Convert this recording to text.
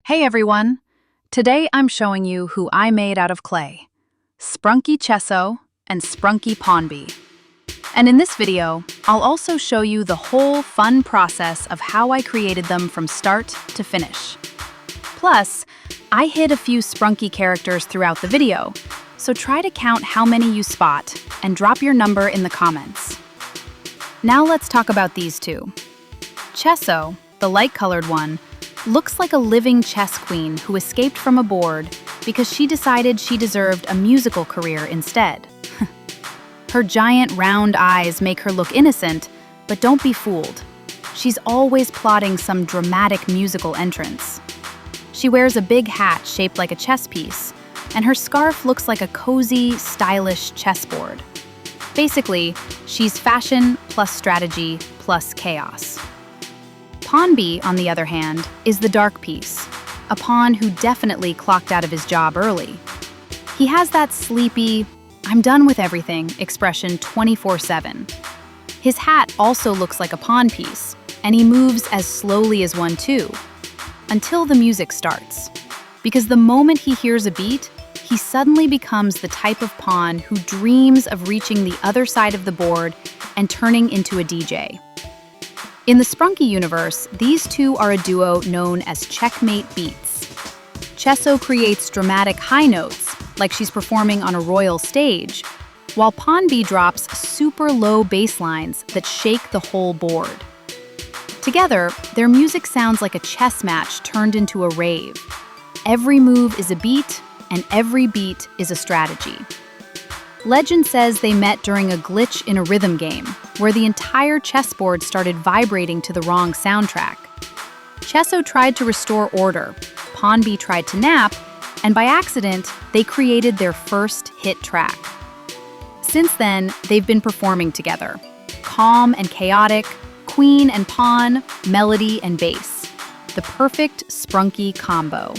Hey everyone! Today I'm showing you who I made out of clay. Sprunki Chesso and Sprunki Pawnby. And in this video, I'll also show you the whole fun process of how I created them from start to finish. Plus, I hid a few Sprunki characters throughout the video, so try to count how many you spot and drop your number in the comments. Now let's talk about these two. Chesso, the light-colored one, looks like a living chess queen who escaped from a board because she decided she deserved a musical career instead. Her giant round eyes make her look innocent, but don't be fooled. She's always plotting some dramatic musical entrance. She wears a big hat shaped like a chess piece, and her scarf looks like a cozy, stylish chessboard. Basically, she's fashion plus strategy plus chaos. Pawnby, on the other hand, is the dark piece, a pawn who definitely clocked out of his job early. He has that sleepy, "I'm done with everything" expression 24/7. His hat also looks like a pawn piece, and he moves as slowly as one too, until the music starts. Because the moment he hears a beat, he suddenly becomes the type of pawn who dreams of reaching the other side of the board and turning into a DJ. In the Sprunki universe, these two are a duo known as checkmate beats. Chesso creates dramatic high notes, like she's performing on a royal stage, while Pawnby drops super low bass lines that shake the whole board. Together, their music sounds like a chess match turned into a rave. Every move is a beat, and every beat is a strategy. Legend says they met during a glitch in a rhythm game, where the entire chessboard started vibrating to the wrong soundtrack. Chesso tried to restore order, Pawnby tried to nap, and by accident, they created their first hit track. Since then, they've been performing together. Calm and chaotic, queen and pawn, melody and bass. The perfect Sprunki combo.